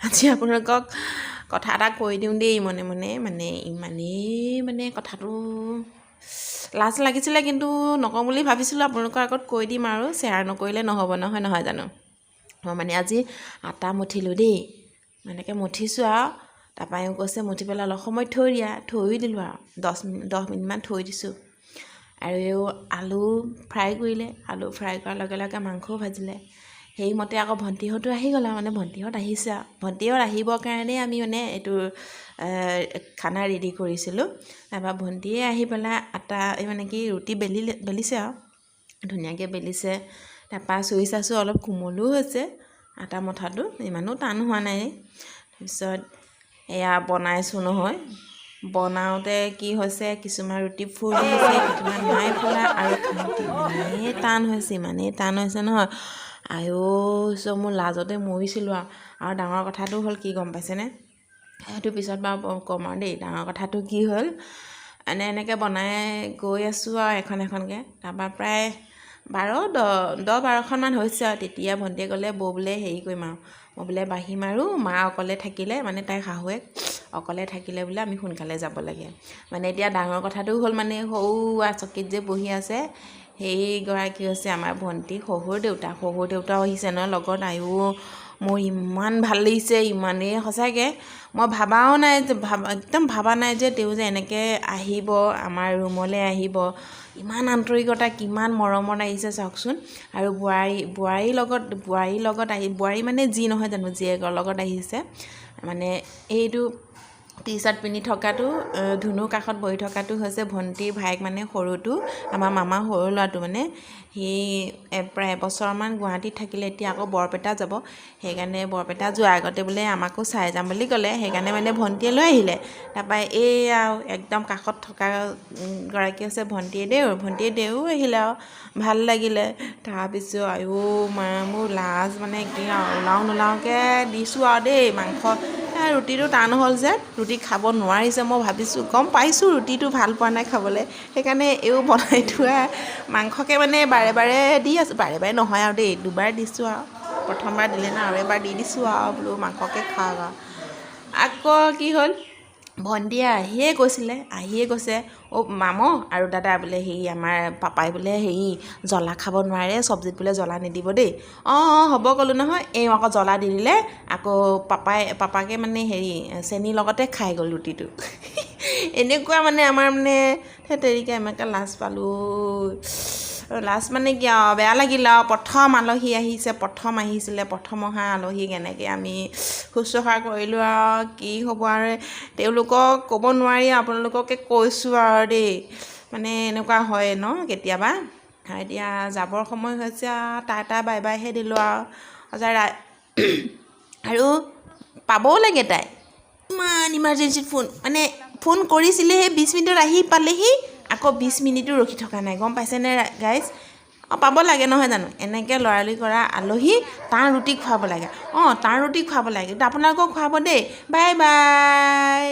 আজি আপোনালোকক কথা এটা কৈ দিওঁ দেই মনে মনে মানে ইমানেই মানে কথাটো লাজ লাগিছিলে কিন্তু নকওঁ বুলি ভাবিছিলোঁ আপোনালোকৰ আগত কৈ দিম আৰু শ্বেয়াৰ নকৰিলে নহ'ব নহয় জানো মই মানে আজি আটা মঠিলোঁ দেই এনেকৈ মঠিছোঁ আৰু তাৰপৰা এওঁ কৈছে মঠি পেলাই অলপ সময় থৈ দিলোঁ আৰু 10 মিনিটমান থৈ দিছোঁ আৰু এওঁ আলু ফ্ৰাই কৰিলে আলু ফ্ৰাই কৰাৰ লগে লগে মাংসও ভাজিলে সেইমতে আকৌ ভণ্টিহঁতো আহি গ'ল আৰু মানে ভণ্টিহঁত আহিছে আৰু ভণ্টিহঁত আহিবৰ কাৰণে আমি মানে এইটো খানা ৰেডি কৰিছিলোঁ তাৰপৰা ভণ্টিয়ে আহি পেলাই আটা মানে কি ৰুটি বেলিছে আৰু ধুনীয়াকৈ বেলিছে তাৰপৰা চুই চাইছোঁ অলপ কোমলো হৈছে আটা মঠাটো ইমানো টান হোৱা নাই তাৰপিছত এয়া বনাইছোঁ নহয় বনাওঁতে কি হৈছে কিছুমান ৰুটি ফুলি হৈছে কিছুমান নাই ফুলা আৰু খাওঁতে ইমানেই টান হৈছে নহয় চব মোৰ লাজতে মৰিছিলোঁ আৰু ডাঙৰ কথাটো হ'ল কি গম পাইছেনে সেইটো পিছত বাৰু ক'ম আৰু দেই ডাঙৰ কথাটো কি হ'ল এনেকৈ বনাই গৈ আছোঁ আৰু এখনকৈ তাৰপৰা প্ৰায় 10-12খনমান হৈছে আৰু তেতিয়া ভণ্টিয়ে ক'লে বৌ বোলে হেৰি কৰিম আৰু মই বোলে বাঢ়িম আৰু মা অকলে থাকিলে মানে তাইৰ শাহুৱেক অকলে থাকিলে বোলে আমি সোনকালে যাব লাগে মানে এতিয়া ডাঙৰ কথাটো হ'ল মানে সৰু চকীত যে বহি আছে সেইগৰাকী হৈছে আমাৰ ভণ্টি শহুৰ দেউতাও আহিছে নহয় লগত মোৰ ইমান ভাল লাগিছে ইমানেই সঁচাকৈ মই একদম ভাবা নাই যে তেওঁ যে এনেকৈ আহিব আমাৰ ৰুমলৈ আহিব ইমান আন্তৰিকতা কিমান মৰমত আহিছে চাওকচোন আৰু বোৱাৰীৰ লগত বোৱাৰী মানে যি নহয় জানো জীয়েকৰ লগত আহিছে মানে এইটো টি-চাৰ্ট পিন্ধি থকাটো ধুনুৰ কাষত বহি থকাটো হৈছে ভণ্টিৰ ভায়েক মানে সৰুটো আমাৰ মামাৰ সৰু ল'ৰাটো মানে সি প্ৰায় এবছৰমান গুৱাহাটীত থাকিলে এতিয়া আকৌ বৰপেটা যাব সেইকাৰণে বৰপেটা যোৱাৰ আগতে বোলে আমাকো চাই যাম বুলি ক'লে সেইকাৰণে মানে ভণ্টিয়ে লৈ আহিলে তাৰপৰা এইয়া একদম কাষত থকা গৰাকী হৈছে ভণ্টিয়ে দেও আহিলে আৰু ভাল লাগিলে তাৰপিছত মোৰ লাজ মানে কি আৰু নোলাওকৈ দিছোঁ আৰু দেই মাংস ৰুটিটো টান হ'ল যে ৰুটি খাব নোৱাৰিছে মই ভাবিছোঁ গম পাইছোঁ ৰুটিটো ভাল পোৱা নাই খাবলৈ সেইকাৰণে বনাই থোৱা মাংসকে মানে বাৰে দি আছোঁ বাৰে নহয় আৰু দেই দুবাৰ দিছোঁ আৰু প্ৰথমবাৰ দিলে না আৰু এবাৰ দি দিছোঁ আৰু বোলো মাংসকে খাওক আৰু আকৌ কি হ'ল ভণ্টিয়ে আহিয়ে কৈছে মামো আৰু দাদা বোলে আমাৰ পাপাই বোলে জ্বলা খাব নোৱাৰে চব্জিত বোলে জ্বলা নিদিব দেই হ'ব ক'লোঁ নহয় আকৌ জ্বলা দি দিলে আকৌ পাপাকে মানে চেনীৰ লগতে খাই গ'ল ৰুটিটো এনেকুৱা মানে আমাৰ মানে তেৰিকা এনেকৈ লাজ পালোঁ লাজ মানে কি আৰু বেয়া লাগিল আৰু প্ৰথম অহা আলহীক এনেকৈ আমি শুশ্ৰূষা কৰিলোঁ আৰু কি হ'ব আৰু তেওঁলোকক ক'ব নোৱাৰি আপোনালোককে কৈছোঁ আৰু দেই মানে এনেকুৱা হয় ন কেতিয়াবা এতিয়া যাবৰ সময় হৈছে আৰু টাটা বাই বাইহে দিলোঁ আৰু আৰু পাবও লাগে তাই ইমান ইমাৰ্জেঞ্চিত ফোন কৰিছিলেহে 20 মিনিটত আহি পালেহি আকৌ 20 মিনিটো ৰখি থকা নাই গম পাইছেনে গাইজ পাব লাগে নহয় জানো এনেকৈ লৰালৰি কৰা আলহী তাৰ ৰুটি খুৱাব লাগে কিন্তু আপোনালোকক খুৱাব দেই বাই বাই